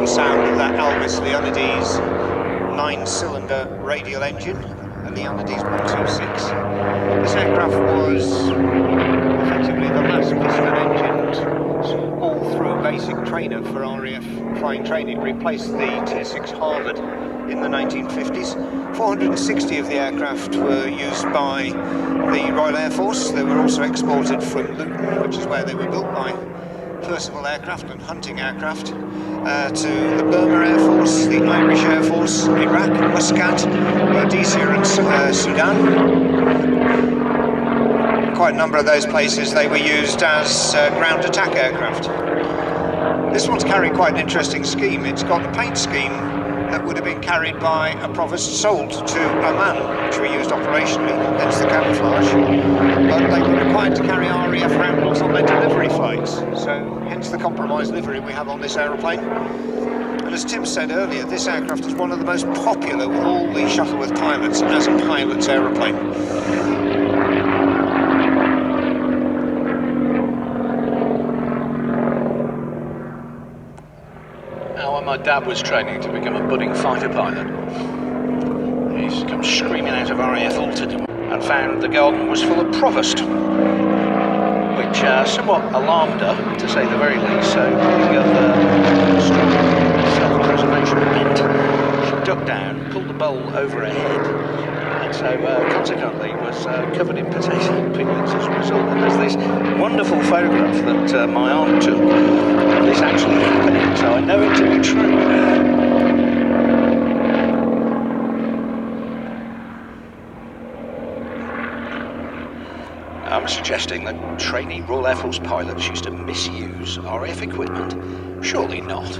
wonderful sound of that Elvis Leonides 9-cylinder radial engine, a Leonides 126. This aircraft was effectively the last piston-engined all-through basic trainer for RAF flying training. It replaced the Tier 6 Harvard in the 1950s. 460 of the aircraft were used by the Royal Air Force. They were also exported from Luton, which is where they were built by Percival Aircraft and Hunting Aircraft, to the Burma Air Force, the Irish Air Force, Iraq, Muscat, Rhodesia and Sudan. Quite a number of those places they were used as ground attack aircraft. This one's carried quite an interesting scheme. It's got a paint scheme that would have been carried by a Provost sold to Oman, which were used operationally, hence the camouflage. But they were required to carry RAF roundels on their delivery flights, so hence the compromise livery we have on this aeroplane. And as Tim said earlier, this aircraft is one of the most popular with all the Shuttleworth pilots as a pilot's aeroplane. When my dad was training to become a budding fighter pilot, he used to come screaming out of RAF Alton and found the garden was full of Provost, which somewhat alarmed her, to say the very least. So being of strong self-preservation bent, she ducked down, pulled the bowl over her head, and so consequently was covered in potato peanuts as a result. And there's this wonderful photograph that my aunt took of this actually happening, so I know it to be true. I'm suggesting that trainee Royal Air Force pilots used to misuse RAF equipment? Surely not.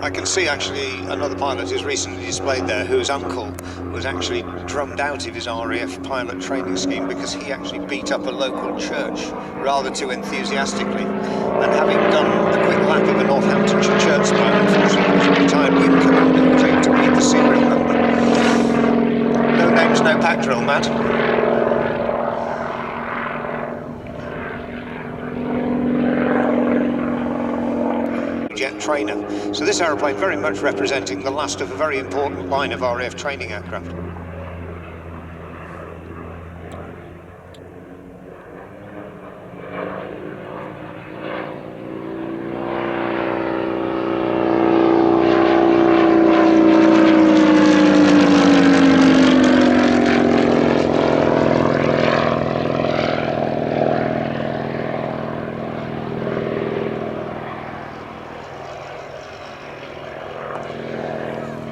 I can see actually another pilot who's recently displayed there, whose uncle was actually drummed out of his RAF pilot training scheme because he actually beat up a local church rather too enthusiastically. And having done a quick lap of a Northamptonshire church spire, unfortunately was a retired wing commander who was able to read the serial number. No names, no pack drill, Matt. Jet trainer. So this aeroplane very much representing the last of a very important line of RAF training aircraft.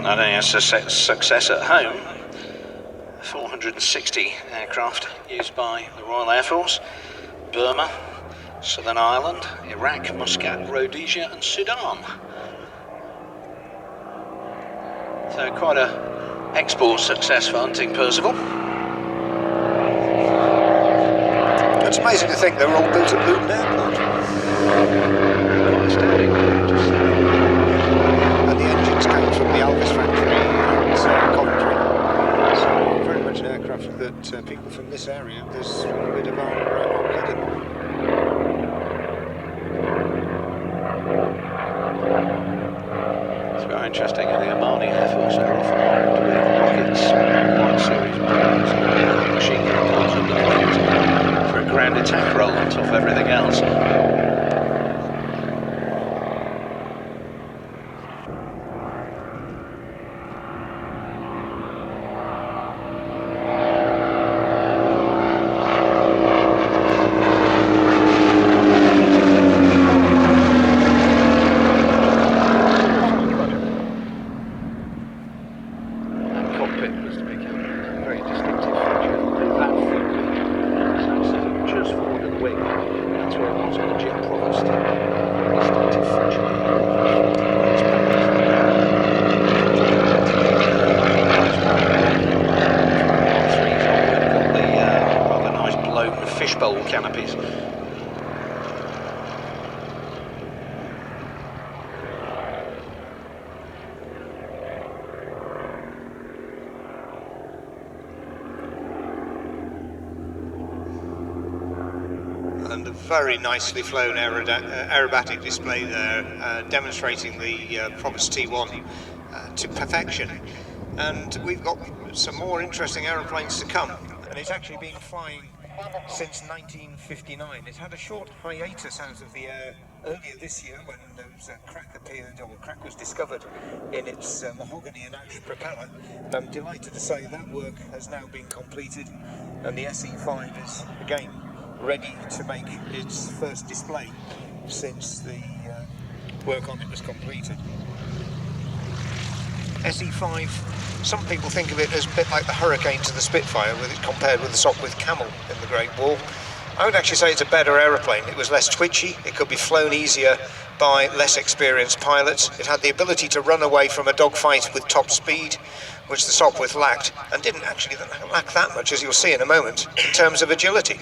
Not only a success at home, 460 aircraft used by the Royal Air Force, Burma, Southern Ireland, Iraq, Muscat, Rhodesia and Sudan. So quite a export success for Hunting Percival. It's amazing to think they were all built at Luton Airport. Quite astounding. And the engines came from the Elvis factory at Coventry. So very much an aircraft that people from this area, there's a bit of our blood in. It's very interesting. The Omani Air Force are often armed with rockets, White Series bombs, machine gun guns underneath for a ground attack roll on top of everything else. Just forward of the wing, that's where it was on the Jet Provost. Distinctive feature. Got the rather nice blown fishbowl canopies. And and a very nicely flown aerobatic display there, demonstrating the Provost T1 to perfection. And we've got some more interesting aeroplanes to come, and it's actually been flying since 1959. It had a short hiatus out of the air earlier this year when there was a crack appeared, or crack was discovered in its mahogany and ash propeller. I'm delighted to say that work has now been completed, and the SE5 is again ready to make its first display since the work on it was completed. SE5, some people think of it as a bit like the Hurricane to the Spitfire, with it compared with the Sopwith Camel in the Great Wall. I would actually say it's a better aeroplane. It was less twitchy, it could be flown easier by less experienced pilots. It had the ability to run away from a dogfight with top speed, which the Sopwith lacked, and didn't actually lack that much, as you'll see in a moment, in terms of agility.